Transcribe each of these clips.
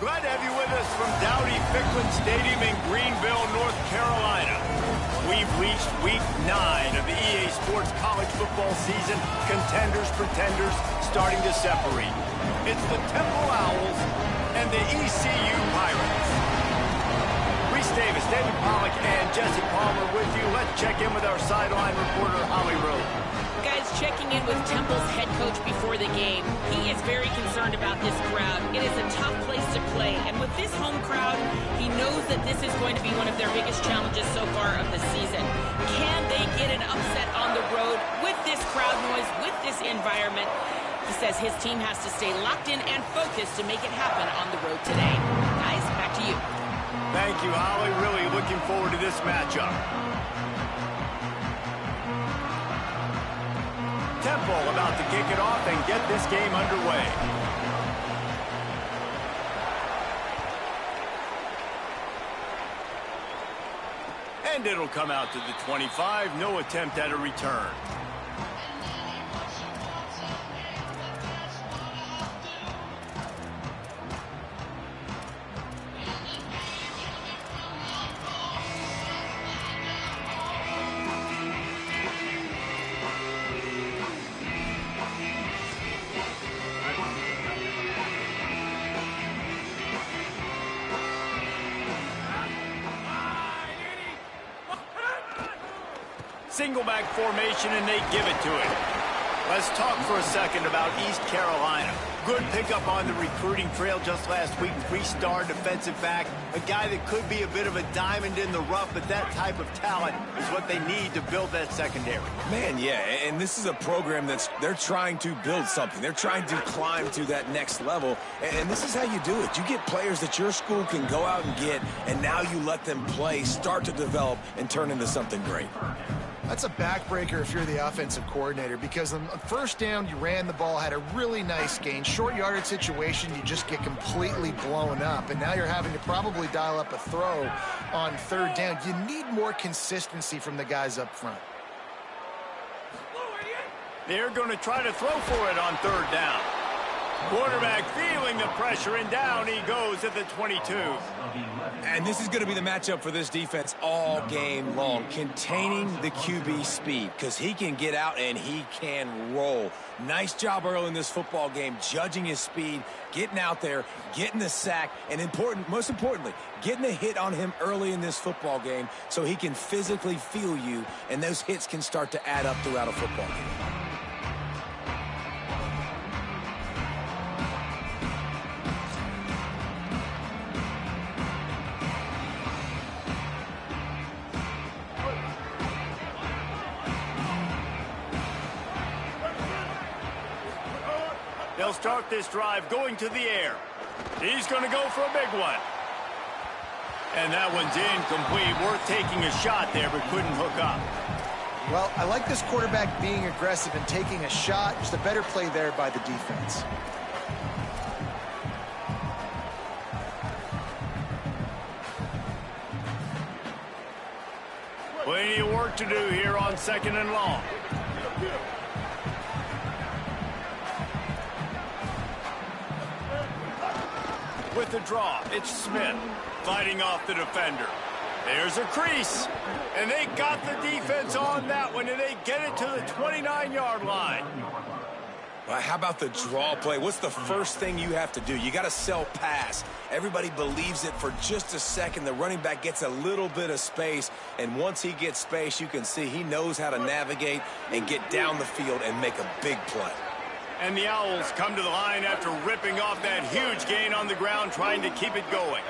Glad to have you with us from Dowdy-Ficklen Stadium in Greenville, North Carolina. We've reached week 9 of the EA Sports college football season. Contenders, pretenders, starting to separate. It's the Temple Owls and the ECU Pirates. Reese Davis, David Pollack, and Jesse Palmer with you. Let's check in with our sideline reporter, Holly Rowe. Guys, checking in with Temple's head coach before the game. He is very concerned about this crowd. It is a tough place to play, and with this home crowd, he knows that this is going to be one of their biggest challenges so far of the season. Can they get an upset on the road with this crowd noise, with this environment? He says his team has to stay locked in and focused to make it happen on the road today. Guys, back to you. Thank you, Holly. Really looking forward to this matchup. Temple about to kick it off and get this game underway. And it'll come out to the 25. No attempt at a return. Single back formation, and they give it to it. Let's talk for a second about East Carolina. Good pickup on the recruiting trail just last week. 3-star defensive back, a guy that could be a bit of a diamond in the rough, but that type of talent is what they need to build that secondary. Man, yeah, and this is a program they're trying to build something. They're trying to climb to that next level, and this is how you do it. You get players that your school can go out and get, and now you let them play, start to develop, and turn into something great. That's a backbreaker if you're the offensive coordinator, because on first down, you ran the ball, had a really nice gain. Short yardage situation, you just get completely blown up, and now you're having to probably dial up a throw on third down. You need more consistency from the guys up front. They're going to try to throw for it on third down. Quarterback feeling the pressure, and down he goes at the 22. And this is going to be the matchup for this defense all game long, containing the QB speed, because he can get out and he can roll. Nice job early in this football game, judging his speed, getting out there, getting the sack, and most importantly, getting a hit on him early in this football game so he can physically feel you, and those hits can start to add up throughout a football game. They'll start this drive going to the air. He's going to go for a big one. And that one's incomplete. Worth taking a shot there, but couldn't hook up. Well, I like this quarterback being aggressive and taking a shot. Just a better play there by the defense. Plenty of work to do here on 2nd and long. With the draw, it's Smith fighting off the defender. There's a crease, and they got the defense on that one, and they get it to the 29-yard line. Well, how about the draw play? What's the first thing you have to do? You got to sell pass. Everybody believes it for just a second. The running back gets a little bit of space, and once he gets space, you can see he knows how to navigate and get down the field and make a big play. And the Owls come to the line after ripping off that huge gain on the ground, trying to keep it going.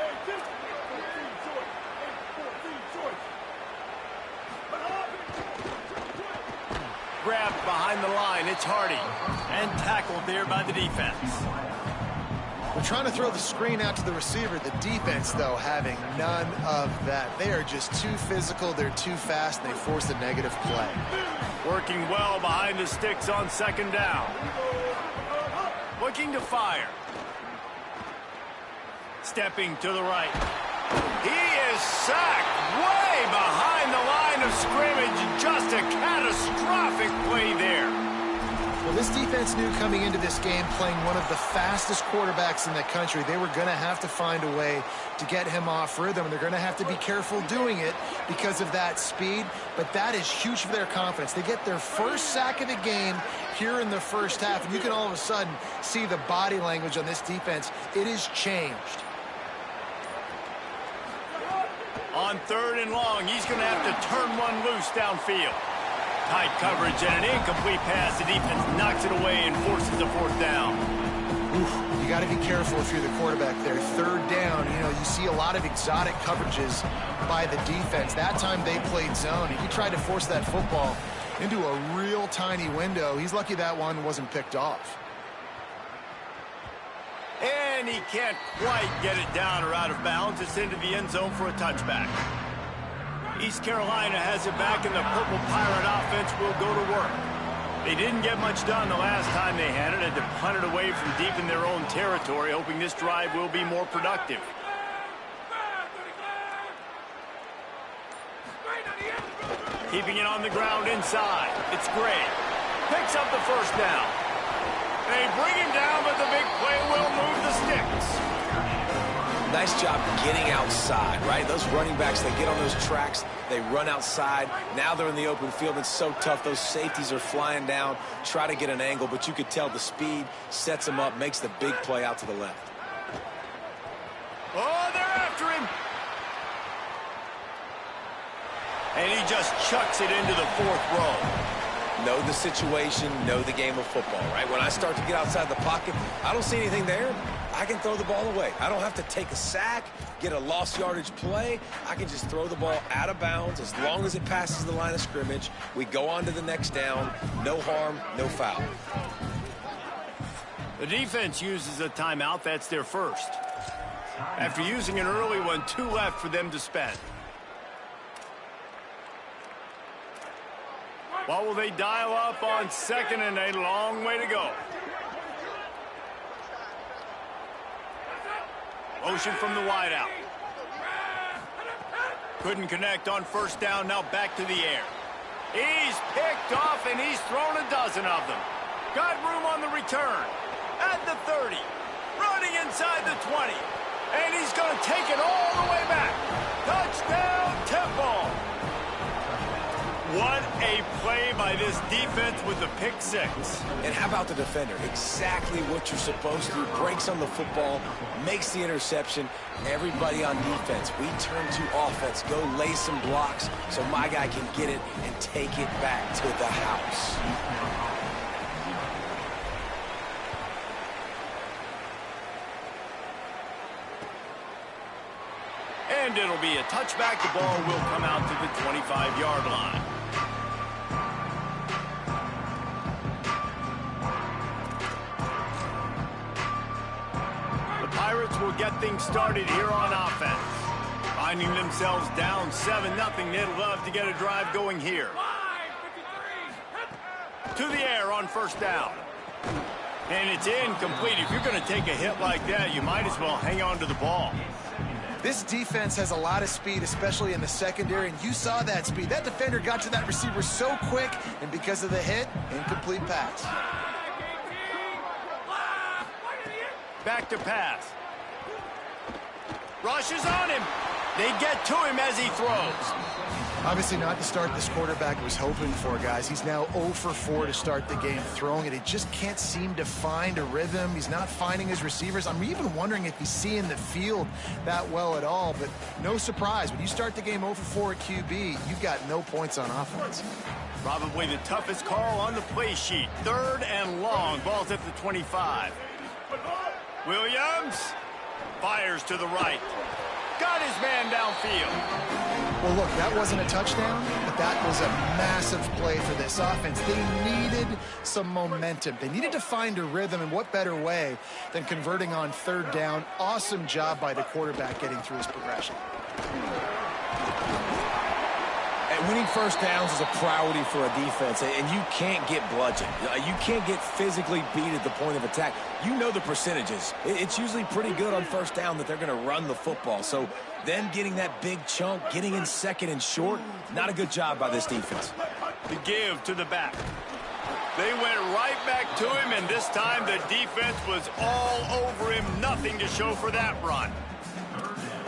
Grabbed behind the line, it's Hardy, and tackled there by the defense. They're trying to throw the screen out to the receiver. The defense, though, having none of that. They are just too physical, they're too fast, and they force a negative play. Working well behind the sticks on 2nd down. Looking to fire. Stepping to the right. He is sacked way behind the line of scrimmage. Just a catastrophic play there. Well, this defense knew coming into this game, playing one of the fastest quarterbacks in the country, they were going to have to find a way to get him off rhythm. They're going to have to be careful doing it because of that speed, but that is huge for their confidence. They get their first sack of the game here in the first half, and you can all of a sudden see the body language on this defense. It has changed. On 3rd and long, he's going to have to turn one loose downfield. Tight coverage and an incomplete pass. The defense knocks it away and forces the 4th down. Oof, you got to be careful if you're the quarterback there. 3rd down, you see a lot of exotic coverages by the defense. That time they played zone, and he tried to force that football into a real tiny window. He's lucky that one wasn't picked off. And he can't quite get it down or out of bounds. It's into the end zone for a touchback. East Carolina has it back, and the Purple Pirate offense will go to work. They didn't get much done the last time they had it, and to punt it away from deep in their own territory, hoping this drive will be more productive. Keeping it on the ground inside. It's Gray. Picks up the 1st down. They bring him down, but the big play will move the sticks. Nice job getting outside, right? Those running backs, they get on those tracks, they run outside. Now they're in the open field. It's so tough. Those safeties are flying down, try to get an angle, but you could tell the speed sets them up, makes the big play out to the left. Oh, they're after him. And he just chucks it into the 4th row. Know the situation, know the game of football, right? When I start to get outside the pocket, I don't see anything there. I can throw the ball away. I don't have to take a sack, get a lost yardage play. I can just throw the ball out of bounds as long as it passes the line of scrimmage. We go on to the next down. No harm, no foul. The defense uses a timeout. That's their first. After using an early one, 2 left for them to spend. What will they dial up on 2nd and a long way to go? Motion from the wideout. Couldn't connect on 1st down. Now back to the air. He's picked off, and he's thrown a dozen of them. Got room on the return. At the 30. Running inside the 20. And he's going to take it all the way back. Touchdown, Temple. What a play by this defense with the pick 6. And how about the defender? Exactly what you're supposed to. Breaks on the football, makes the interception. Everybody on defense, we turn to offense. Go lay some blocks so my guy can get it and take it back to the house. And it'll be a touchback. The ball will come out to the 25-yard line. Pirates will get things started here on offense. Finding themselves down 7-0, they'd love to get a drive going here. To the air on 1st down. And it's incomplete. If you're going to take a hit like that, you might as well hang on to the ball. This defense has a lot of speed, especially in the secondary, and you saw that speed. That defender got to that receiver so quick, and because of the hit, incomplete pass. Back to pass. Rushes on him. They get to him as he throws. Obviously not the start this quarterback was hoping for, guys. He's now 0 for 4 to start the game throwing it. He just can't seem to find a rhythm. He's not finding his receivers. I'm even wondering if he's seeing the field that well at all, but no surprise. When you start the game 0 for 4 at QB, you've got no points on offense. Probably the toughest call on the play sheet. 3rd and long. Ball's at the 25. Williams fires to the right. Got his man downfield. Well, look, that wasn't a touchdown, but that was a massive play for this offense. They needed some momentum. They needed to find a rhythm, and what better way than converting on 3rd down. Awesome job by the quarterback getting through his progression. And winning first downs is a priority for a defense, and you can't get bludgeoned. You can't get physically beat at the point of attack. You know the percentages. It's usually pretty good on first down that they're going to run the football. So them getting that big chunk, getting in 2nd and short, not a good job by this defense. The give to the back. They went right back to him, and this time the defense was all over him. Nothing to show for that run.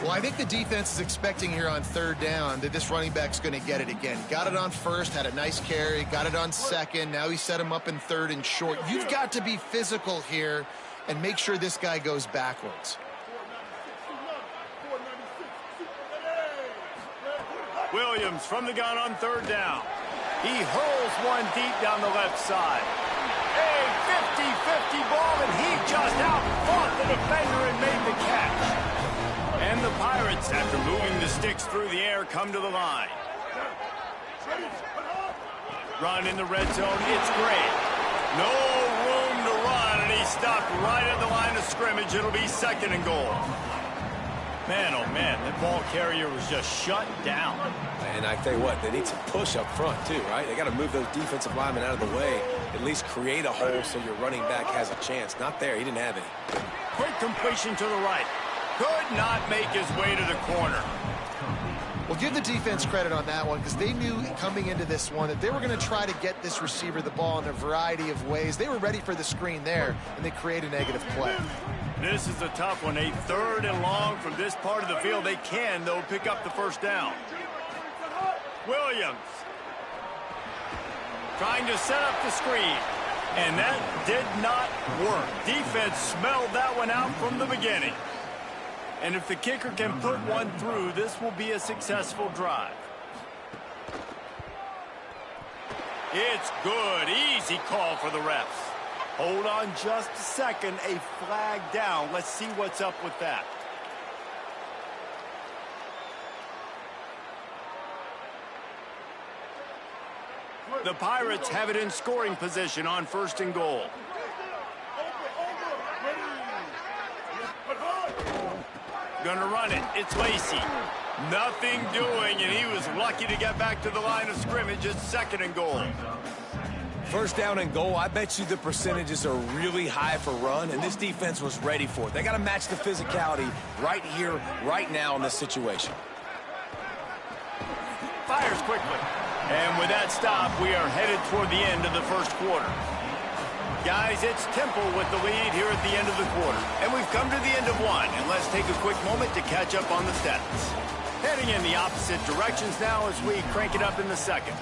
Well, I think the defense is expecting here on 3rd down that this running back's going to get it again. Got it on 1st, had a nice carry, got it on 2nd. Now he set him up in 3rd and short. You've got to be physical here and make sure this guy goes backwards. Williams from the gun on 3rd down. He hurls one deep down the left side. A 50-50 ball, and he just out-fought the defender and made the catch. And the Pirates, after moving the sticks through the air, come to the line. Run in the red zone. It's great. No room to run, and he stopped right at the line of scrimmage. It'll be 2nd and goal. Man, oh man, that ball carrier was just shut down. And I tell you what, they need some push up front too, right? They got to move those defensive linemen out of the way, at least create a hole so your running back has a chance. Not there. He didn't have any. Quick completion to the right. Could not make his way to the corner. Well, give the defense credit on that one because they knew coming into this one that they were going to try to get this receiver the ball in a variety of ways. They were ready for the screen there, and they create a negative play. This is a tough one. A 3rd and long from this part of the field. They can, though, pick up the first down. Williams trying to set up the screen, and that did not work. Defense smelled that one out from the beginning. And if the kicker can put one through, this will be a successful drive. It's good. Easy call for the refs. Hold on just a second. A flag down. Let's see what's up with that. The Pirates have it in scoring position on 1st and goal. Gonna run it. It's Lacey. Nothing doing, and he was lucky to get back to the line of scrimmage. It's 2nd and goal. 1st down and goal, I bet you the percentages are really high for run, and this defense was ready for it. They got to match the physicality right here, right now in this situation. Fires quickly. And with that stop, we are headed toward the end of the 1st quarter. Guys, it's Temple with the lead here at the end of the quarter. And we've come to the end of one, and let's take a quick moment to catch up on the stats. Heading in the opposite directions now as we crank it up in the 2nd.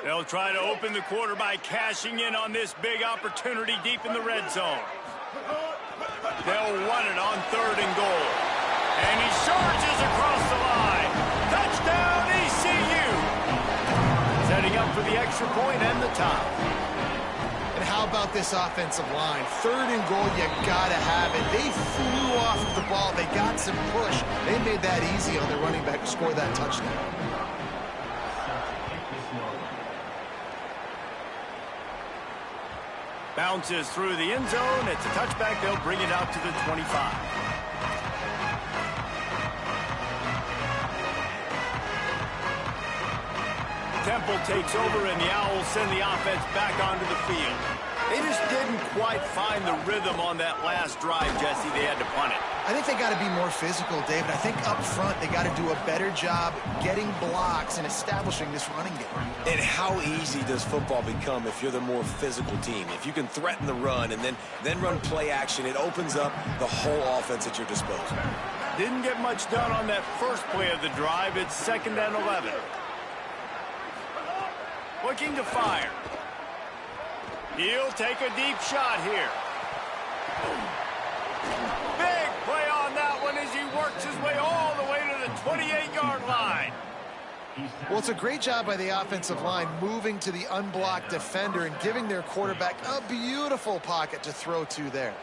They'll try to open the quarter by cashing in on this big opportunity deep in the red zone. They'll run it on 3rd and goal. And he surges across the line. Touchdown, ECU! Setting up for the extra point and the tie. And how about this offensive line? 3rd and goal, you gotta have it. They flew off the ball. They got some push. They made that easy on their running back to score that touchdown. Bounces through the end zone. It's a touchback. They'll bring it out to the 25. Temple takes over, and the Owls send the offense back onto the field. They just didn't quite find the rhythm on that last drive, Jesse. They had to punt it. I think they got to be more physical, David. I think up front they got to do a better job getting blocks and establishing this running game. And how easy does football become if you're the more physical team? If you can threaten the run and then run play action, it opens up the whole offense at your disposal. Didn't get much done on that first play of the drive. It's 2nd and 11. Looking to fire. He'll take a deep shot here. Big play on that one as he works his way all the way to the 28-yard line. Well, it's a great job by the offensive line moving to the unblocked defender and giving their quarterback a beautiful pocket to throw to there.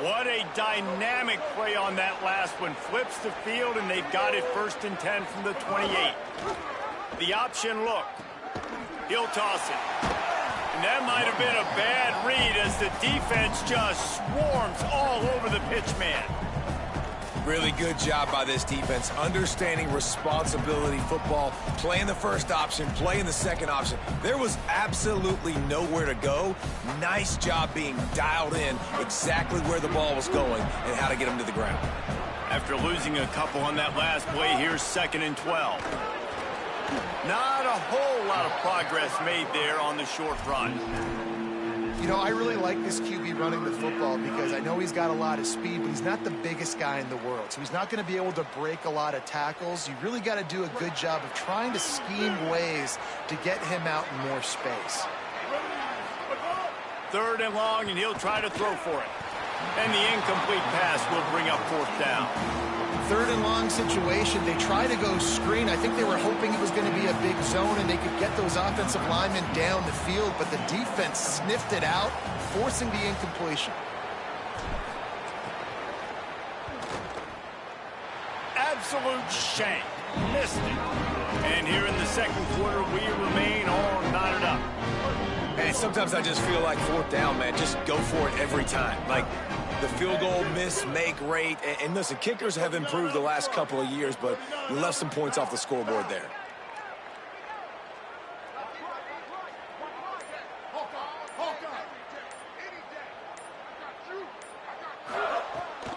What a dynamic play on that last one. Flips the field, and they've got it 1st and 10 from the 28. The option look. He'll toss it. And that might have been a bad read as the defense just swarms all over the pitch man. Really good job by this defense, understanding responsibility football, playing the first option, playing the second option. There was absolutely nowhere to go. Nice job being dialed in exactly where the ball was going and how to get him to the ground. After losing a couple on that last play, here's 2nd and 12. Not a whole lot of progress made there on the short run. You know, I really like this QB running the football because I know he's got a lot of speed, but he's not the biggest guy in the world. So he's not going to be able to break a lot of tackles. You really got to do a good job of trying to scheme ways to get him out in more space. 3rd and long, and he'll try to throw for it. And the incomplete pass will bring up 4th down. 3rd and long situation. They try to go screen. I think they were hoping it was going to be a big zone and they could get those offensive linemen down the field, but the defense sniffed it out, forcing the incompletion. Absolute shank. Missed it. And here in the 2nd quarter, we remain all knotted up. And sometimes I just feel like 4th down, man. Just go for it every time. Like, the field goal miss, make rate. And listen, kickers have improved the last couple of years, but you left some points off the scoreboard there.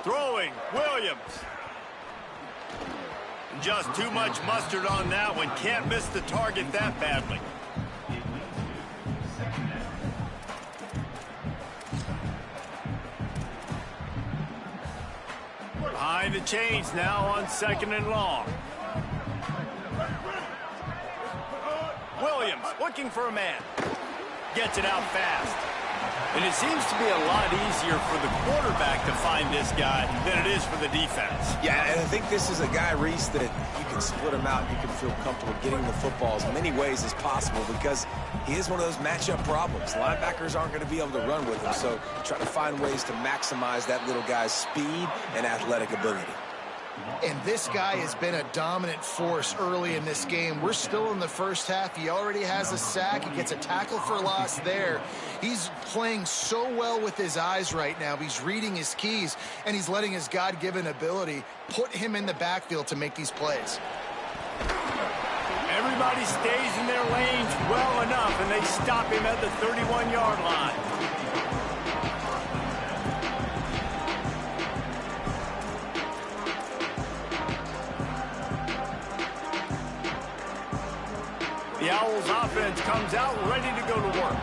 Throwing, Williams. Just too much mustard on that one. Can't miss the target that badly. Behind the chains now on 2nd and long. Williams looking for a man. Gets it out fast. And it seems to be a lot easier for the quarterback to find this guy than it is for the defense. Yeah, and I think this is a guy, Reese, that you can split him out. You can feel comfortable getting the football as many ways as possible because he is one of those matchup problems. Linebackers aren't going to be able to run with him, so try to find ways to maximize that little guy's speed and athletic ability. And this guy has been a dominant force early in this game. We're still in the first half. He already has a sack. He gets a tackle for loss there. He's playing so well with his eyes right now. He's reading his keys, and he's letting his God-given ability put him in the backfield to make these plays. Everybody stays in their lanes well enough, and they stop him at the 31-yard line. The Owls offense comes out ready to go to work.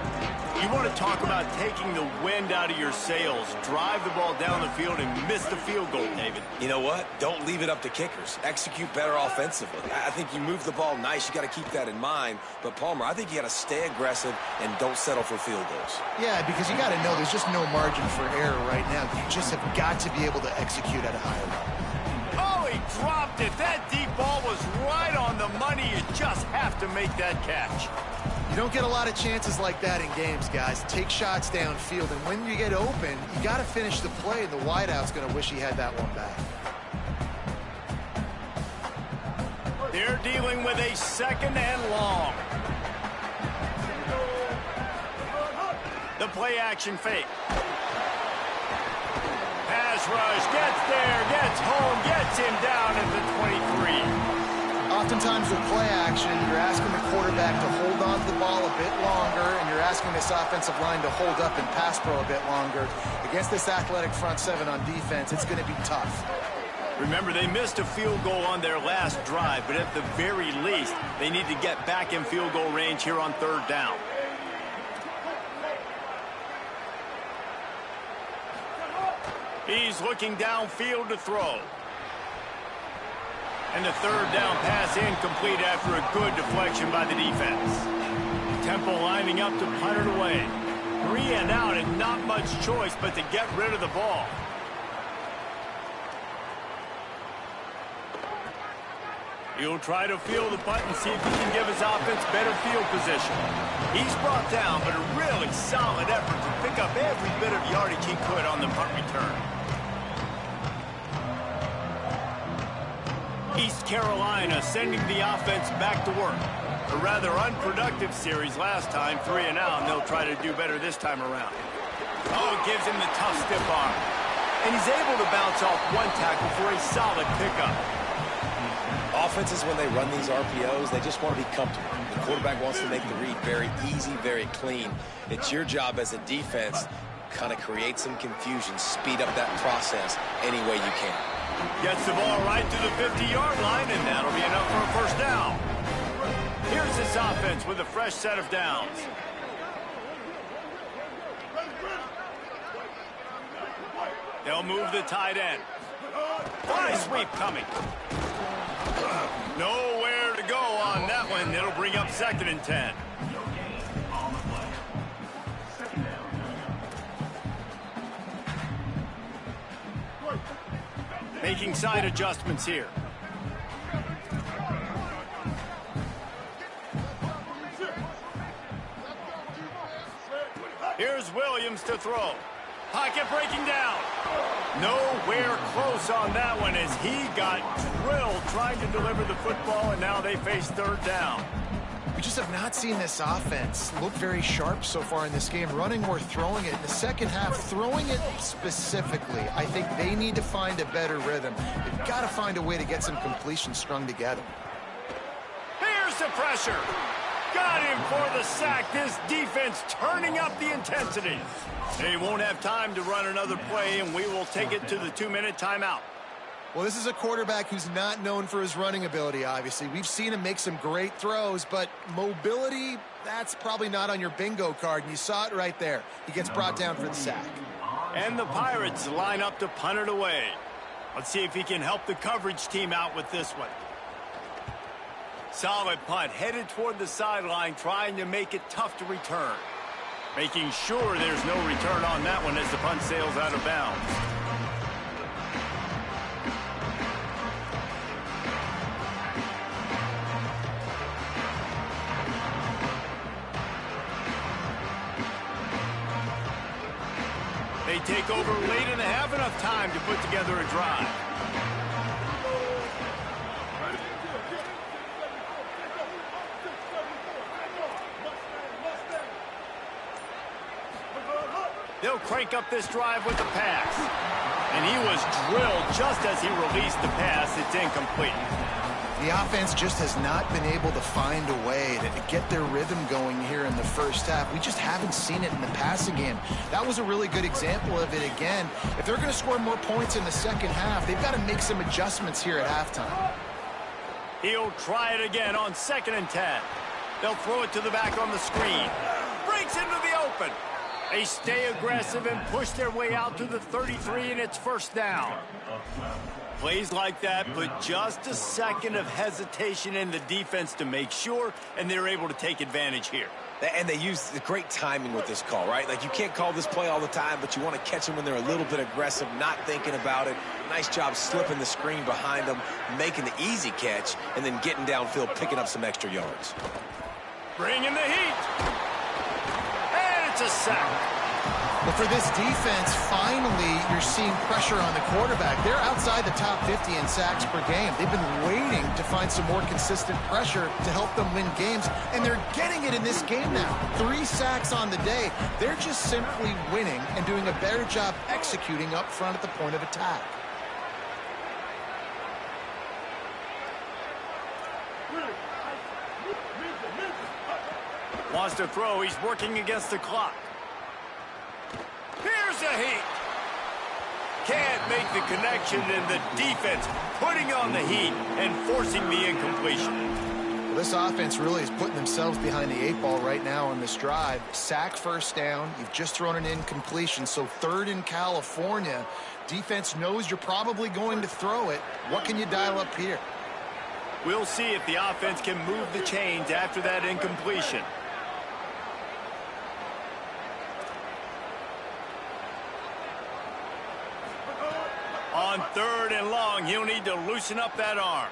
You want to talk about taking the wind out of your sails. Drive the ball down the field and miss the field goal, David. You know what? Don't leave it up to kickers. Execute better offensively. I think you move the ball nice. You got to keep that in mind. But, Palmer, I think you got to stay aggressive and don't settle for field goals. Yeah, because you got to know there's just no margin for error right now. You just have got to be able to execute at a higher level. Oh, he dropped it. That deep ball was right on the money. You just have to make that catch. You don't get a lot of chances like that in games, guys. Take shots downfield, and when you get open, you got to finish the play. The wideout's going to wish he had that one back. They're dealing with a 2nd and long. The play action fake. Pass rush, gets there, gets home, gets him down at the 23. Oftentimes with play action, you're asking the quarterback to hold on to the ball a bit longer, and you're asking this offensive line to hold up and pass pro a bit longer. Against this athletic front seven on defense, it's going to be tough. Remember, they missed a field goal on their last drive, but at the very least, they need to get back in field goal range here on third down. He's looking downfield to throw. And the third down pass incomplete after a good deflection by the defense. Temple lining up to punt it away. 3 and out and not much choice but to get rid of the ball. He'll try to field the punt and see if he can give his offense better field position. He's brought down, but a really solid effort to pick up every bit of yardage he could on the punt return. East Carolina sending the offense back to work. A rather unproductive series last time, 3 and out, and they'll try to do better this time around. Oh, gives him the tough stiff arm. And he's able to bounce off one tackle for a solid pickup. Offenses, when they run these RPOs, they just want to be comfortable. The quarterback wants to make the read very easy, very clean. It's your job as a defense, kind of create some confusion, speed up that process any way you can. Gets the ball right to the 50-yard line, and that'll be enough for a first down. Here's this offense with a fresh set of downs. They'll move the tight end. Fly sweep coming. Nowhere to go on that one. It'll bring up 2nd and 10. Making side adjustments here. Here's Williams to throw. Pocket breaking down. Nowhere close on that one as he got drilled trying to deliver the football, and now they face third down. We just have not seen this offense look very sharp so far in this game, running or throwing it. In the second half, throwing it specifically, I think they need to find a better rhythm. They've got to find a way to get some completions strung together. Here's the pressure. Got him for the sack. This defense turning up the intensity. They won't have time to run another play, and we will take it to the 2-minute timeout. Well, this is a quarterback who's not known for his running ability, obviously. We've seen him make some great throws, but mobility, that's probably not on your bingo card, and you saw it right there. He gets brought down for the sack. And the Pirates line up to punt it away. Let's see if he can help the coverage team out with this one. Solid punt, headed toward the sideline, trying to make it tough to return. Making sure there's no return on that one as the punt sails out of bounds. They take over late and have enough time to put together a drive. They'll crank up this drive with the pass. And he was drilled just as he released the pass. It's incomplete. The offense just has not been able to find a way to get their rhythm going here in the first half. We just haven't seen it in the passing game. That was a really good example of it again. If they're going to score more points in the second half, they've got to make some adjustments here at halftime. He'll try it again on 2nd and 10. They'll throw it to the back on the screen. Breaks into the open. They stay aggressive and push their way out to the 33, and it's first down. Plays like that put just a second of hesitation in the defense to make sure, and they're able to take advantage here. And they use the great timing with this call, right? Like, you can't call this play all the time, but you want to catch them when they're a little bit aggressive, not thinking about it. Nice job slipping the screen behind them, making the easy catch, and then getting downfield, picking up some extra yards. Bringing the heat. And it's a sack. Well, for this defense, finally, you're seeing pressure on the quarterback. They're outside the top 50 in sacks per game. They've been waiting to find some more consistent pressure to help them win games, and they're getting it in this game now. 3 sacks on the day. They're just simply winning and doing a better job executing up front at the point of attack. Wants to throw. He's working against the clock. Here's a heat. Can't make the connection, and the defense putting on the heat and forcing the incompletion. Well, this offense really is putting themselves behind the 8 ball right now on this drive. Sack, first down. You've just thrown an incompletion, so 3rd in California. Defense knows you're probably going to throw it. What can you dial up here? We'll see if the offense can move the chains after that incompletion. On 3rd and long, he'll need to loosen up that arm.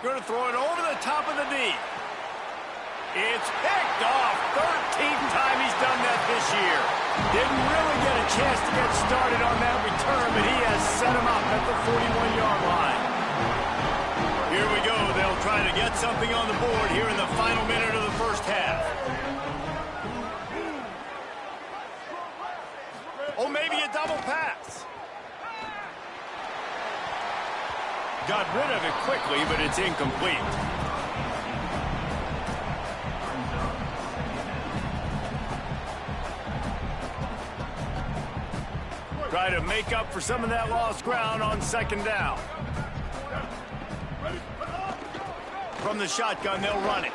Going to throw it over the top of the knee. It's picked off. 13th time he's done that this year. Didn't really get a chance to get started on that return, but he has set him up at the 41-yard line. Here we go. They'll try to get something on the board here in the final minute of the first half. Oh, maybe a double pass. Got rid of it quickly, but it's incomplete. Try to make up for some of that lost ground on 2nd down. From the shotgun, they'll run it.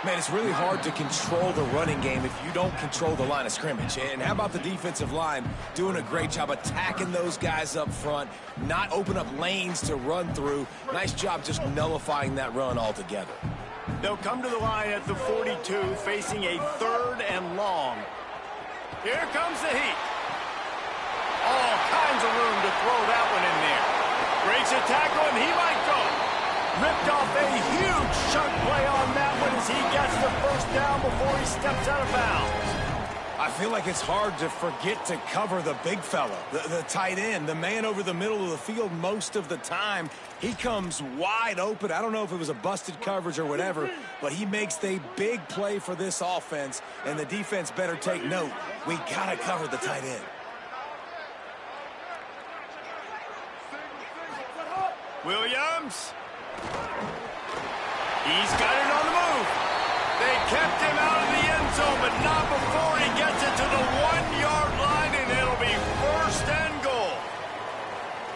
Man, it's really hard to control the running game if you don't control the line of scrimmage. And how about the defensive line doing a great job attacking those guys up front, not open up lanes to run through. Nice job just nullifying that run altogether. They'll come to the line at the 42, facing a 3rd and long. Here comes the heat. All kinds of room to throw that one in there. Breaks a tackle, and he might go. Ripped off a huge chunk play on that one as he gets the 1st down before he steps out of bounds. I feel like it's hard to forget to cover the big fella, the tight end, the man over the middle of the field most of the time. He comes wide open. I don't know if it was a busted coverage or whatever, but he makes the big play for this offense, and the defense better take note. We got to cover the tight end. Williams. He's got it on the move. They kept him out of the end zone, but not before he gets it to the 1-yard line, and it'll be 1st and goal.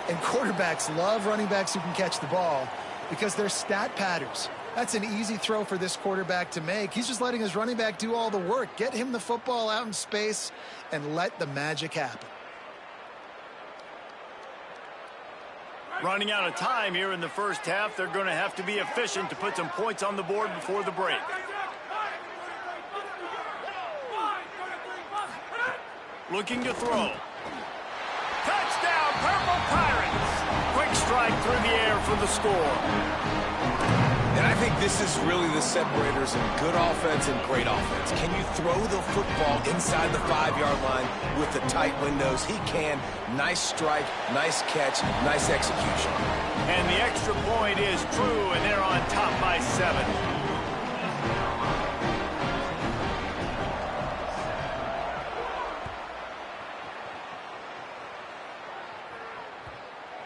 And quarterbacks love running backs who can catch the ball because they're stat patters. That's an easy throw for this quarterback to make. He's just letting his running back do all the work. Get him the football out in space and let the magic happen. Running out of time here in the first half. They're going to have to be efficient to put some points on the board before the break. Looking to throw. Touchdown, Purple Pirates! Quick strike through the air for the score. And I think this is really the separators in good offense and great offense. Can you throw the football inside the 5-yard line with the tight windows? He can. Nice strike, nice catch, nice execution. And the extra point is true, and they're on top by 7.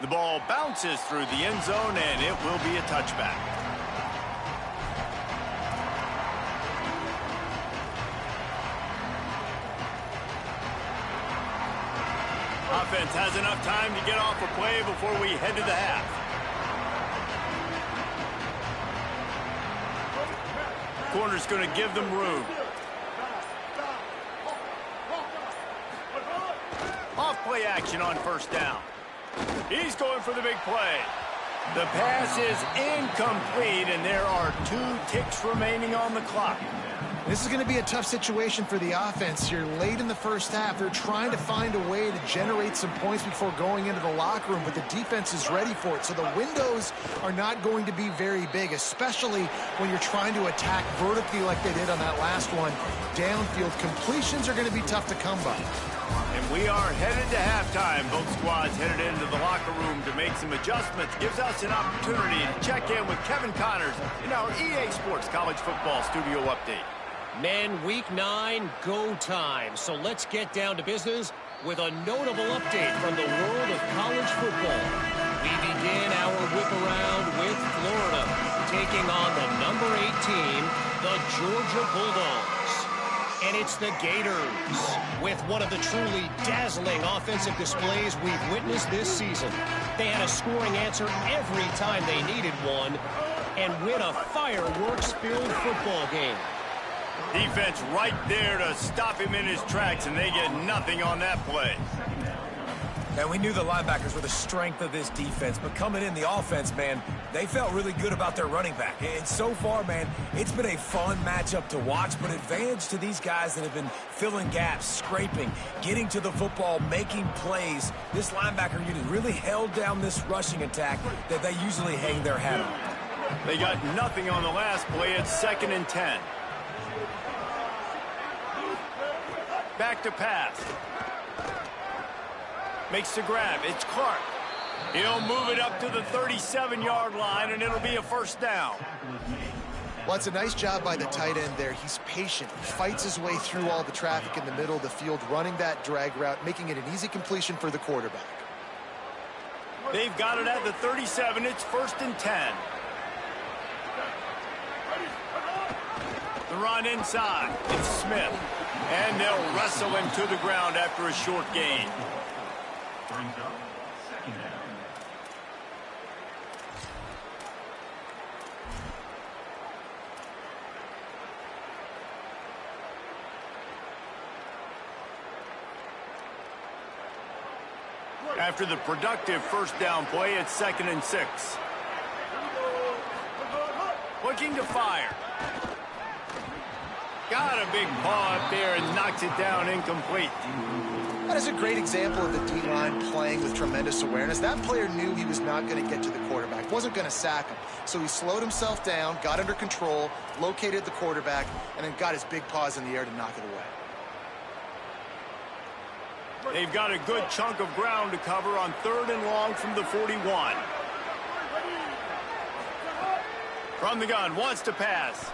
The ball bounces through the end zone, and it will be a touchback. Offense has enough time to get off a play before we head to the half. Corner's going to give them room. Off play action on 1st down. He's going for the big play. The pass is incomplete, and there are 2 ticks remaining on the clock. This is going to be a tough situation for the offense here late in the first half. They're trying to find a way to generate some points before going into the locker room, but the defense is ready for it. So the windows are not going to be very big, especially when you're trying to attack vertically like they did on that last one. Downfield completions are going to be tough to come by. And we are headed to halftime. Both squads headed into the locker room to make some adjustments. Gives us an opportunity to check in with Kevin Connors in our EA Sports College Football Studio Update. Men, Week 9, go time. So let's get down to business with a notable update from the world of college football. We begin our whip around with Florida, taking on the number 8 team, the Georgia Bulldogs. And it's the Gators, with one of the truly dazzling offensive displays we've witnessed this season. They had a scoring answer every time they needed one, and win a fireworks-filled football game. Defense right there to stop him in his tracks, and they get nothing on that play. And we knew the linebackers were the strength of this defense, but coming in the offense, man, they felt really good about their running back. And so far, man, it's been a fun matchup to watch, but advantage to these guys that have been filling gaps, scraping, getting to the football, making plays. This linebacker unit really held down this rushing attack that they usually hang their hat on. They got nothing on the last play. It's 2nd and 10. Back to pass. Makes the grab. It's Clark. He'll move it up to the 37-yard line, and it'll be a first down. Well, it's a nice job by the tight end there. He's patient. He fights his way through all the traffic in the middle of the field, running that drag route, making it an easy completion for the quarterback. They've got it at the 37. It's 1st and 10. The run inside. It's Smith. And they'll wrestle him to the ground after a short gain. After the productive first down play, it's 2nd and 6. Looking to fire. Got a big paw up there and knocks it down incomplete. That is a great example of the D-line playing with tremendous awareness. That player knew he was not going to get to the quarterback, wasn't going to sack him. So he slowed himself down, got under control, located the quarterback, and then got his big paws in the air to knock it away. They've got a good chunk of ground to cover on 3rd and long from the 41. From the gun, wants to pass.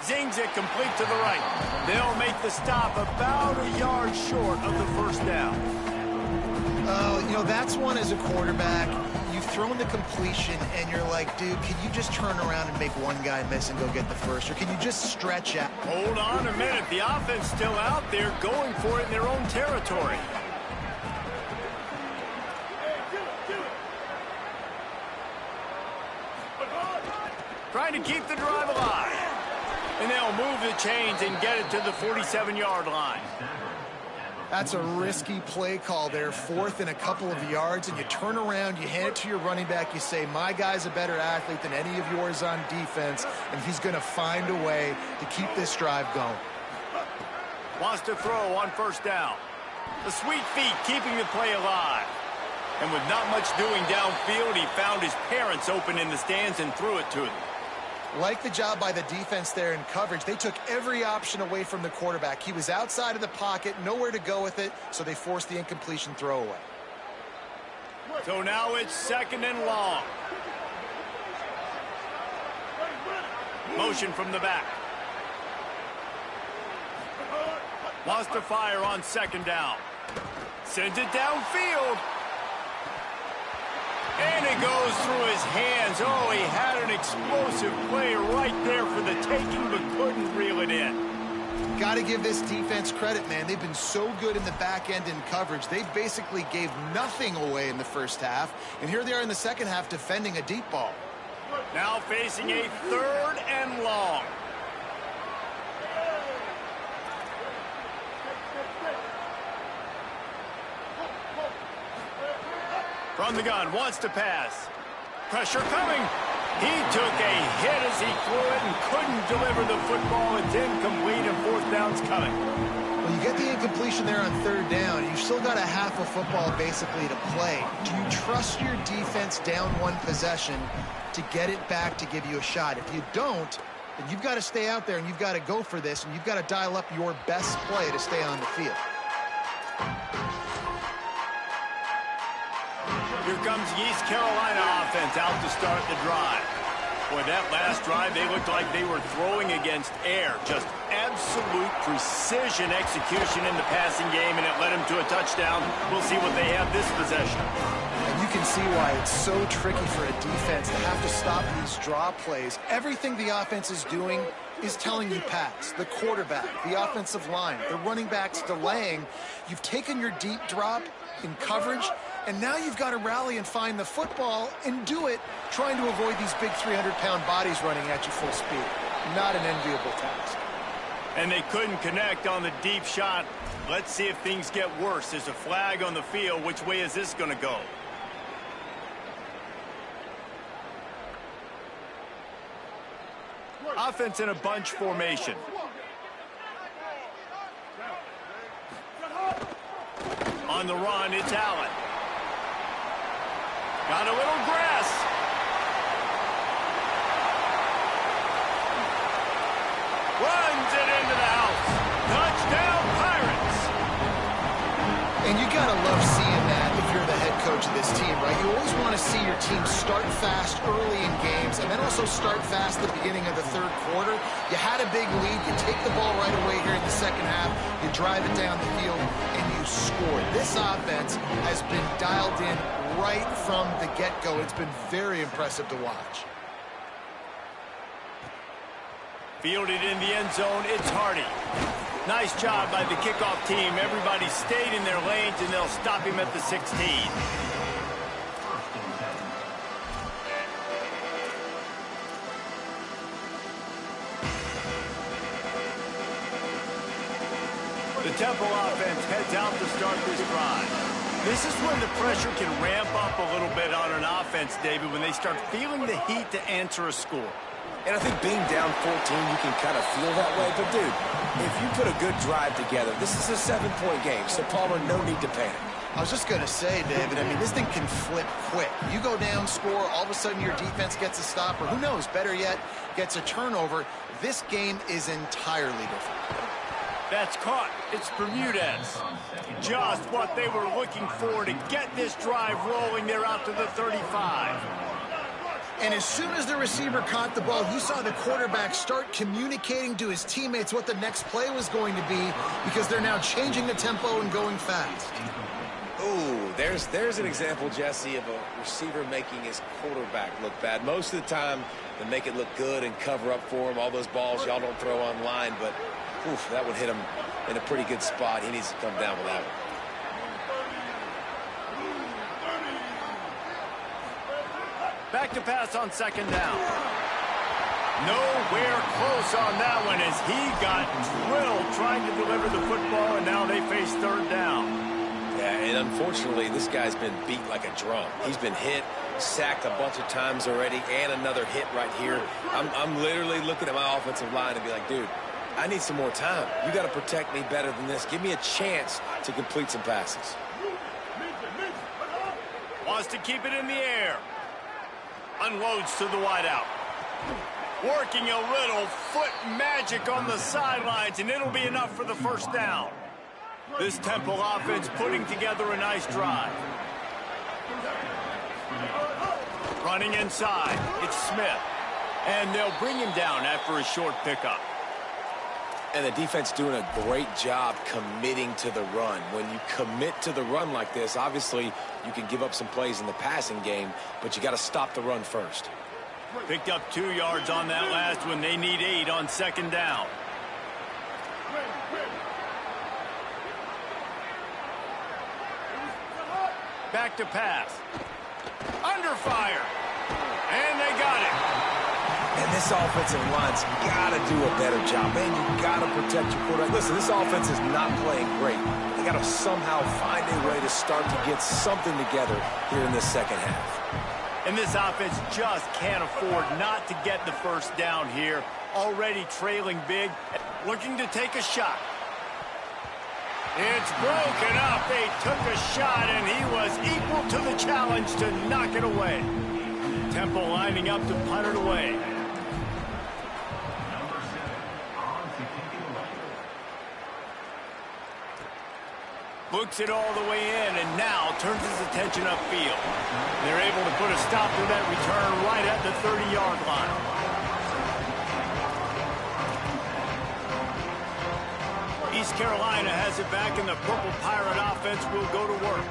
Zings it complete to the right. They'll make the stop about a yard short of the first down. Oh, you know, that's one as a quarterback. You've thrown the completion, and you're like, dude, can you just turn around and make one guy miss and go get the first? Or can you just stretch out? Hold on a minute. The offense still out there going for it in their own territory. Trying to keep the drive alive. And they'll move the chains and get it to the 47-yard line. That's a risky play call there, 4th and a couple of yards, and you turn around, you hand it to your running back, you say, my guy's a better athlete than any of yours on defense, and he's going to find a way to keep this drive going. Wants to throw on 1st down. The sweet feet keeping the play alive. And with not much doing downfield, he found his parents open in the stands and threw it to them. Like the job by the defense there in coverage. They took every option away from the quarterback. He was outside of the pocket, nowhere to go with it, so they forced the incompletion throwaway. So now it's 2nd and long. Motion from the back. Wants to fire on 2nd down. Sends it downfield. And it goes through his hands. Oh, he had an explosive play right there for the taking, but couldn't reel it in. Got to give this defense credit, man. They've been so good in the back end in coverage. They basically gave nothing away in the first half. And here they are in the second half defending a deep ball. Now facing a 3rd and long. From the gun, wants to pass. Pressure coming. He took a hit as he threw it and couldn't deliver the football. It's incomplete and fourth down's coming. Well, you get the incompletion there on third down. You've still got a half a football basically to play. Do you trust your defense down one possession to get it back to give you a shot? If you don't, then you've got to stay out there and you've got to go for this and you've got to dial up your best play to stay on the field. Here comes the East Carolina offense out to start the drive. Boy, that last drive, they looked like they were throwing against air. Just absolute precision execution in the passing game, and it led them to a touchdown. We'll see what they have this possession. And you can see why it's so tricky for a defense to have to stop these draw plays. Everything the offense is doing is telling you pass. The quarterback, the offensive line, the running backs delaying. You've taken your deep drop in coverage, and now you've got to rally and find the football and do it, trying to avoid these big 300-pound bodies running at you full speed. Not an enviable task. And they couldn't connect on the deep shot. Let's see if things get worse. There's a flag on the field. Which way is this going to go? Offense in a bunch formation. On the run, it's Allen. Got a little grass. Runs it into the house. Touchdown, Pirates. And you got to love seeing that if you're the head coach of this team, right? You always want to see your team start fast early in games and then also start fast at the beginning of the third quarter. You had a big lead. You take the ball right away here in the second half. You drive it down the field, and you score. This offense has been dialed in right from the get-go. It's been very impressive to watch. Fielded in the end zone, it's Hardy. Nice job by the kickoff team. Everybody stayed in their lanes, and they'll stop him at the 16. The Temple offense heads out to start this drive. This is when the pressure can ramp up a little bit on an offense, David, when they start feeling the heat to answer a score. And I think being down 14, you can kind of feel that way. But, dude, if you put a good drive together, this is a 7-point game. So, Palmer, no need to panic. I was just going to say, David, I mean, this thing can flip quick. You go down, score, all of a sudden your defense gets a stop, or who knows, better yet, gets a turnover. This game is entirely different. That's caught. It's Bermudez. Just what they were looking for to get this drive rolling. They're out to the 35. And as soon as the receiver caught the ball, you saw the quarterback start communicating to his teammates what the next play was going to be, because they're now changing the tempo and going fast. Ooh, there's an example, Jesse, of a receiver making his quarterback look bad. Most of the time, they make it look good and cover up for him. All those balls y'all don't throw online, but oof, that would hit him in a pretty good spot. He needs to come down with that one. Back to pass on second down. Nowhere close on that one as he got drilled trying to deliver the football, and now they face third down. Yeah, and unfortunately, this guy's been beat like a drum. He's been hit, sacked a bunch of times already, and another hit right here. I'm literally looking at my offensive line and be like, dude, I need some more time. You got to protect me better than this. Give me a chance to complete some passes. Wants to keep it in the air. Unloads to the wideout. Working a little foot magic on the sidelines, and it'll be enough for the first down. This Temple offense putting together a nice drive. Running inside, it's Smith. And they'll bring him down after a short pickup. And the defense doing a great job committing to the run. When you commit to the run like this, obviously you can give up some plays in the passing game, but you got to stop the run first. Picked up 2 yards on that last one. They need 8 on second down. Back to pass. Under fire. And they got it. And this offensive line's got to do a better job. Man, you got to protect your quarterback. Listen, this offense is not playing great. They got to somehow find a way to start to get something together here in this second half. And this offense just can't afford not to get the first down here. Already trailing big, looking to take a shot. It's broken up. They took a shot, and he was equal to the challenge to knock it away. Temple lining up to punt it away. Looks it all the way in, and now turns his attention upfield. They're able to put a stop to that return right at the 30-yard line. East Carolina has it back, and the Purple Pirate offense will go to work.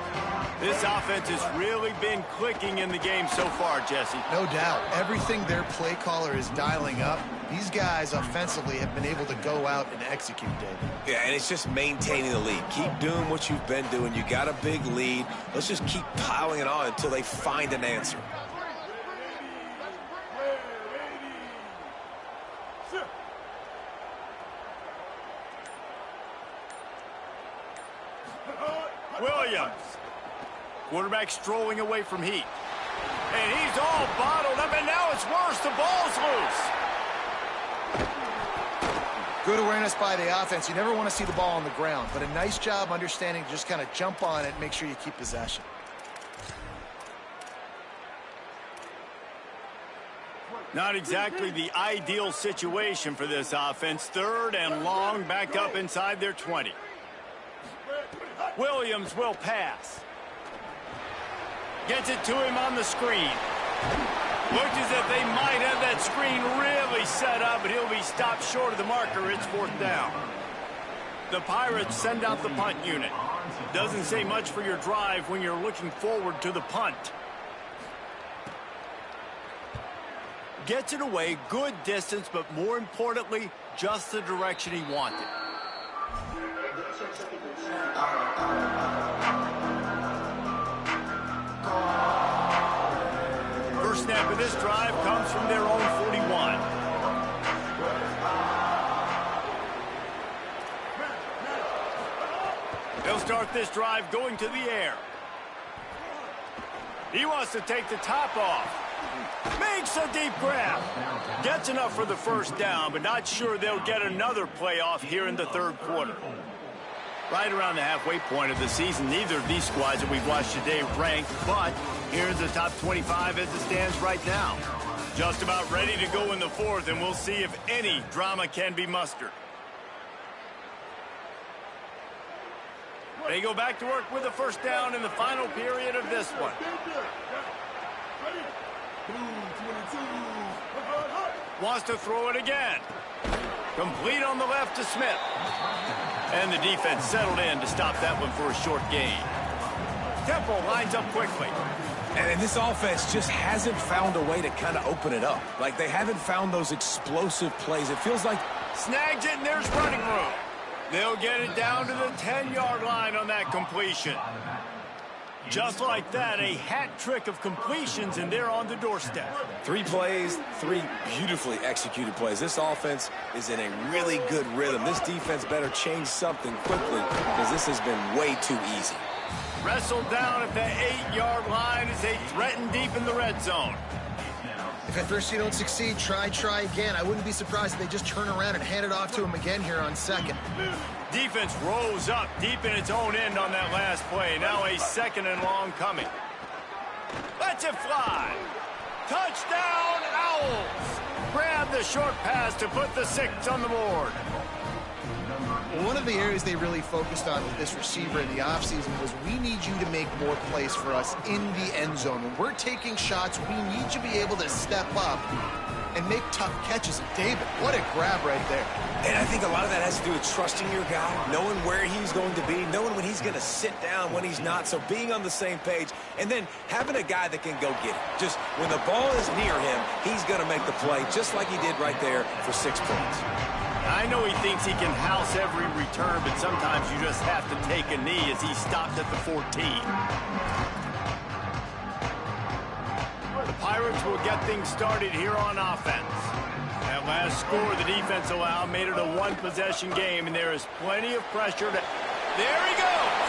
This offense has really been clicking in the game so far, Jesse. No doubt. Everything their play caller is dialing up, these guys offensively have been able to go out and execute, David. Yeah, and it's just maintaining the lead. Keep doing what you've been doing. You got a big lead. Let's just keep piling it on until they find an answer. Williams. Quarterback strolling away from heat. And he's all bottled up, and now it's worse. The ball's loose. Good awareness by the offense. You never want to see the ball on the ground, but a nice job understanding to just kind of jump on it and make sure you keep possession. Not exactly the ideal situation for this offense. 3rd and long, back up inside their 20. Williams will pass. Gets it to him on the screen. Looks as if they might have that screen really set up, but he'll be stopped short of the marker. It's 4th down. The Pirates send out the punt unit. Doesn't say much for your drive when you're looking forward to the punt. Gets it away, good distance, but more importantly, just the direction he wanted. First snap of this drive comes from their own 41. They'll start this drive going to the air. He wants to take the top off. Makes a deep grab. Gets enough for the first down, but not sure they'll get another playoff here in the 3rd quarter. Right around the halfway point of the season, neither of these squads that we've watched today ranked, but here's the top 25 as it stands right now. Just about ready to go in the 4th, and we'll see if any drama can be mustered. They go back to work with a first down in the final period of this one. Wants to throw it again. Complete on the left to Smith. And the defense settled in to stop that one for a short gain. Temple lines up quickly. And this offense just hasn't found a way to kind of open it up. Like, they haven't found those explosive plays. It feels like... Snags it, and there's running room. They'll get it down to the 10-yard line on that completion. Just like that, a hat trick of completions, and they're on the doorstep. 3 plays, 3 beautifully executed plays. This offense is in a really good rhythm. This defense better change something quickly because this has been way too easy. Wrestled down at the 8-yard line as they threaten deep in the red zone. If at first you don't succeed, try again. I wouldn't be surprised if they just turn around and hand it off to him again here on 2nd. Defense rose up deep in its own end on that last play. Now a 2nd and long coming. Lets it fly. Touchdown, Owls. Grab the short pass to put the 6 on the board. One of the areas they really focused on with this receiver in the offseason was we need you to make more plays for us in the end zone. When we're taking shots, we need you to be able to step up and make tough catches. And David, what a grab right there. And I think a lot of that has to do with trusting your guy, knowing where he's going to be, knowing when he's going to sit down, when he's not. So being on the same page, and then having a guy that can go get it. Just when the ball is near him, he's going to make the play, just like he did right there for 6 points. I know he thinks he can house every return, but sometimes you just have to take a knee as he stopped at the 14. The Pirates will get things started here on offense. That last score the defense allowed made it a 1-possession game, and there is plenty of pressure to... There he goes!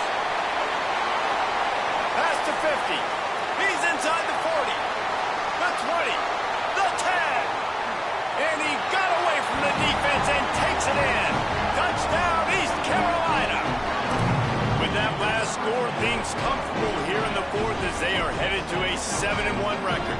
Pass to 50. He's inside the 40. 7-1 record.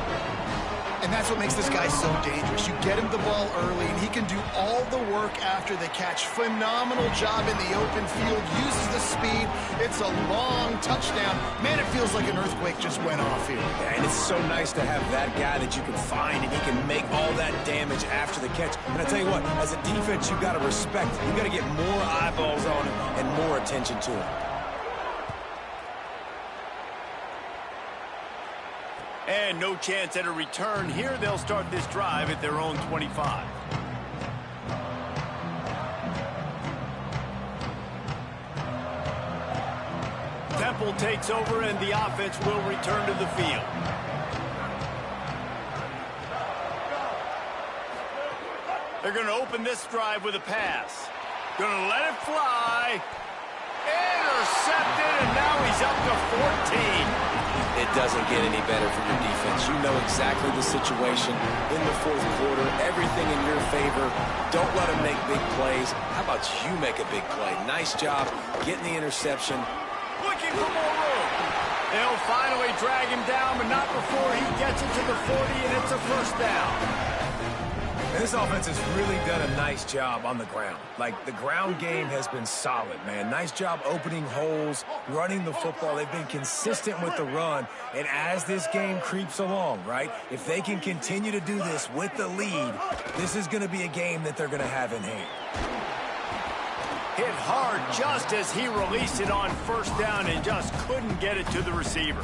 And that's what makes this guy so dangerous. You get him the ball early, and he can do all the work after the catch. Phenomenal job in the open field. Uses the speed. It's a long touchdown. Man, it feels like an earthquake just went off here. Yeah, and it's so nice to have that guy that you can find, and he can make all that damage after the catch. And I tell you what, as a defense, you got to respect it. You got to get more eyeballs on him and more attention to him. And no chance at a return here. They'll start this drive at their own 25. Temple takes over, and the offense will return to the field. They're going to open this drive with a pass. Going to let it fly. Intercepted, and now he's up to 14. It doesn't get any better for your defense. You know exactly the situation in the fourth quarter. Everything in your favor. Don't let them make big plays. How about you make a big play? Nice job getting the interception. Looking for more room. They'll finally drag him down, but not before he gets it to the 40, and it's a first down. And this offense has really done a nice job on the ground. Like, the ground game has been solid, man. Nice job opening holes, running the football. They've been consistent with the run. And as this game creeps along, right, if they can continue to do this with the lead, this is going to be a game that they're going to have in hand. Hit hard just as he released it on first down and just couldn't get it to the receiver.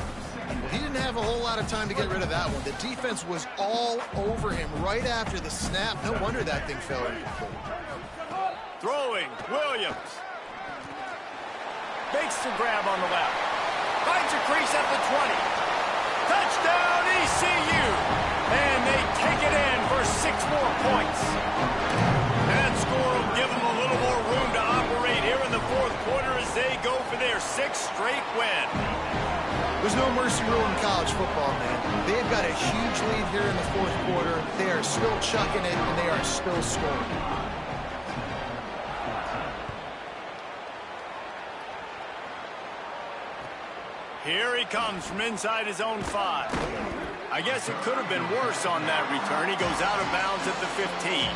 Well, he didn't have a whole lot of time to get rid of that one. The defense was all over him right after the snap. No wonder that thing fell incomplete. Throwing, Williams. Makes the grab on the left. Finds a crease at the 20. Touchdown, ECU! And they take it in for 6 more points. That score will give them a little more room to operate here in the fourth quarter as they go for their 6th straight win. There's no mercy rule in college football, man. They've got a huge lead here in the fourth quarter. They are still chucking it, and they are still scoring. Here he comes from inside his own 5. I guess it could have been worse on that return. He goes out of bounds at the 15.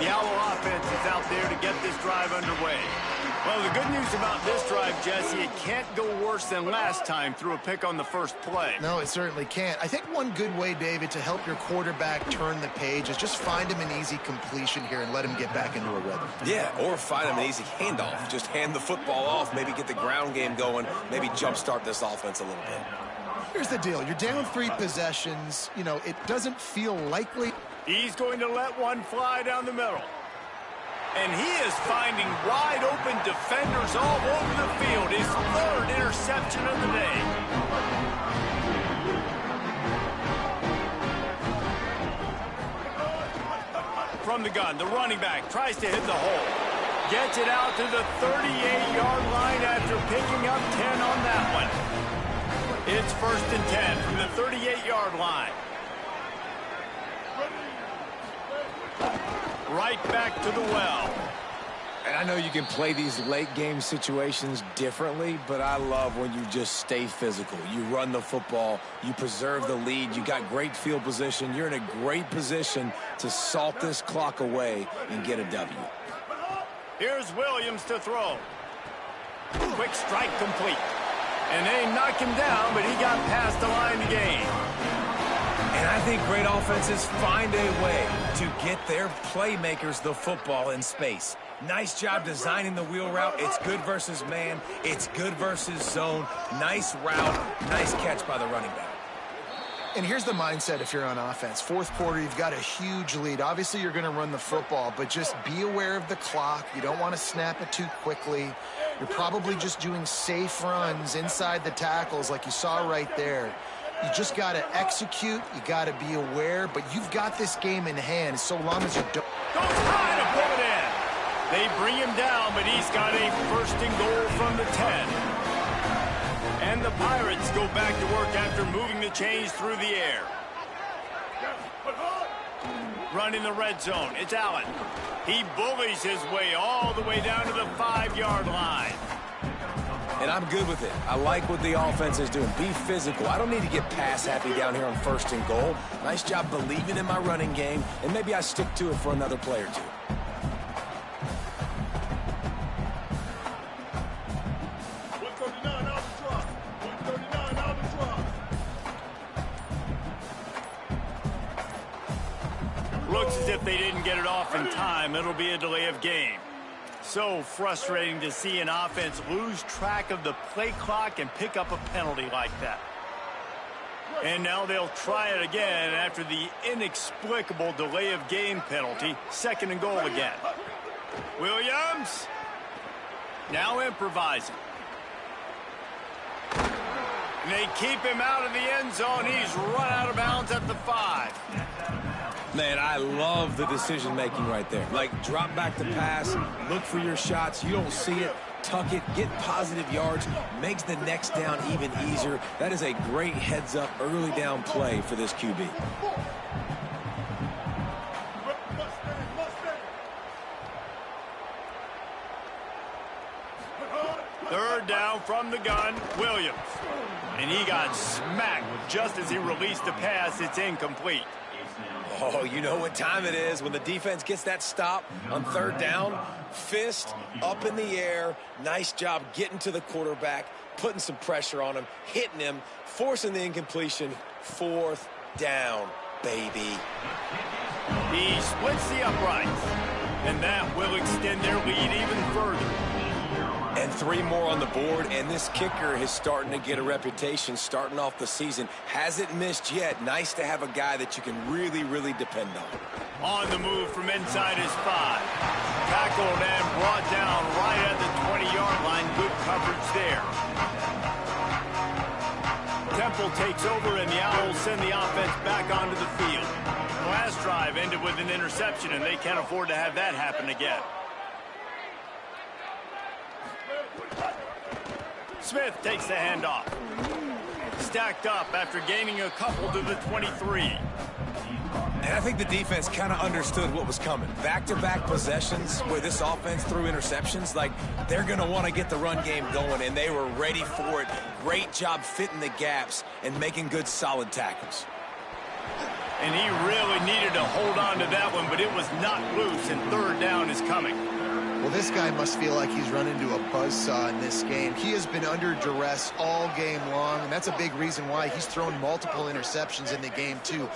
The Owl offense is out there to get this drive underway. Well, the good news about this drive, Jesse, it can't go worse than last time through a pick on the first play. No, it certainly can't. I think one good way, David, to help your quarterback turn the page is just find him an easy completion here and let him get back into a rhythm. Yeah, or find him an easy handoff. Just hand the football off, maybe get the ground game going, maybe jumpstart this offense a little bit. Here's the deal. You're down 3 possessions. You know, it doesn't feel likely. He's going to let one fly down the middle. And he is finding wide open defenders all over the field. His 3rd interception of the day. From the gun, the running back tries to hit the hole. Gets it out to the 38-yard line after picking up 10 on that one. It's 1st and 10 from the 38-yard line. Right back to the well. And I know you can play these late game situations differently, but I love when you just stay physical. You run the football, you preserve the lead, you got great field position. You're in a great position to salt this clock away and get a W. Here's Williams to throw. Quick strike complete. And they knock him down, but he got past the line to gain. And I think great offenses find a way to get their playmakers the football in space. Nice job designing the wheel route. It's good versus man. It's good versus zone. Nice route. Nice catch by the running back. And here's the mindset if you're on offense. Fourth quarter, you've got a huge lead. Obviously, you're going to run the football, but just be aware of the clock. You don't want to snap it too quickly. You're probably just doing safe runs inside the tackles like you saw right there. You just got to execute. You got to be aware, but you've got this game in hand so long as you don't. Goes high to pull it in. They bring him down, but he's got a 1st and goal from the 10. And the Pirates go back to work after moving the chains through the air. Running the red zone, it's Allen. He bullies his way all the way down to the 5-yard line. And I'm good with it. I like what the offense is doing. Be physical. I don't need to get pass happy down here on 1st and goal. Nice job believing in my running game, and maybe I stick to it for another play or two. Looks as if they didn't get it off in time. It'll be a delay of game. So frustrating to see an offense lose track of the play clock and pick up a penalty like that. And now they'll try it again after the inexplicable delay of game penalty. 2nd and goal again. Williams now improvising. And they keep him out of the end zone. He's run out of bounds at the 5. Man, I love the decision-making right there. Like, drop back to pass, look for your shots. You don't see it, tuck it, get positive yards, makes the next down even easier. That is a great heads-up early down play for this QB. 3rd down from the gun, Williams. And he got smacked just as he released the pass. It's incomplete. Oh, you know what time it is when the defense gets that stop on 3rd down. Fist up in the air. Nice job getting to the quarterback, putting some pressure on him, hitting him, forcing the incompletion. 4th down, baby. He splits the uprights, and that will extend their lead even further. And 3 more on the board, and this kicker is starting to get a reputation starting off the season. Hasn't missed yet. Nice to have a guy that you can really, really depend on. On the move from inside his 5. Tackled and brought down right at the 20-yard line. Good coverage there. Temple takes over, and the Owls send the offense back onto the field. The last drive ended with an interception, and they can't afford to have that happen again. Smith takes the handoff. Stacked up after gaining a couple to the 23. And I think the defense kind of understood what was coming. Back-to-back possessions where this offense threw interceptions, like they're going to want to get the run game going, and they were ready for it. Great job fitting the gaps and making good, solid tackles. And he really needed to hold on to that one, but it was not loose, and 3rd down is coming. Well, this guy must feel like he's run into a buzzsaw in this game. He has been under duress all game long, and that's a big reason why he's thrown multiple interceptions in the game, too.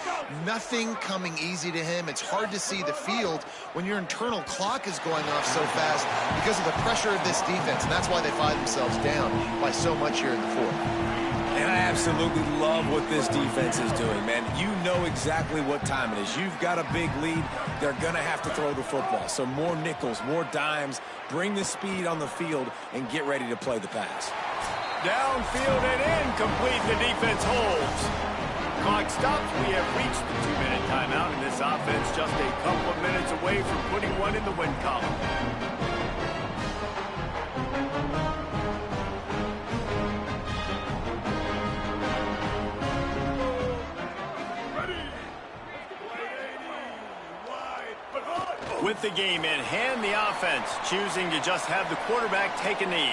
Nothing coming easy to him. It's hard to see the field when your internal clock is going off so fast because of the pressure of this defense, and that's why they find themselves down by so much here in the 4th. And I absolutely love what this defense is doing, man. You know exactly what time it is. You've got a big lead. They're going to have to throw the football. So more nickels, more dimes. Bring the speed on the field and get ready to play the pass. Downfield and incomplete. The defense holds. Clock stops. We have reached the 2-minute timeout, and this offense just a couple of minutes away from putting one in the win column. With the game in hand, the offense choosing to just have the quarterback take a knee.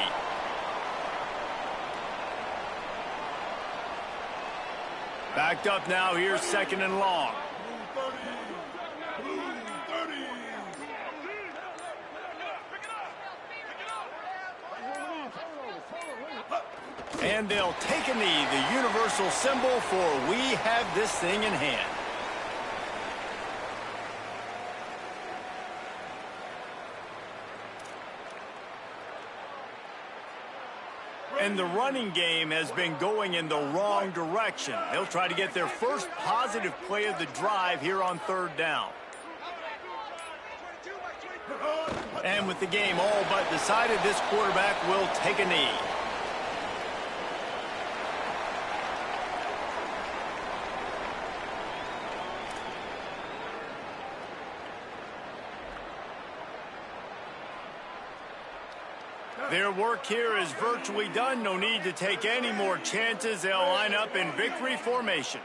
Backed up now, here's 2nd and long. And they'll take a knee, the universal symbol for we have this thing in hand. And the running game has been going in the wrong direction. They'll try to get their first positive play of the drive here on 3rd down. And with the game all but decided, this quarterback will take a knee. Their work here is virtually done. No need to take any more chances. They'll line up in victory formation.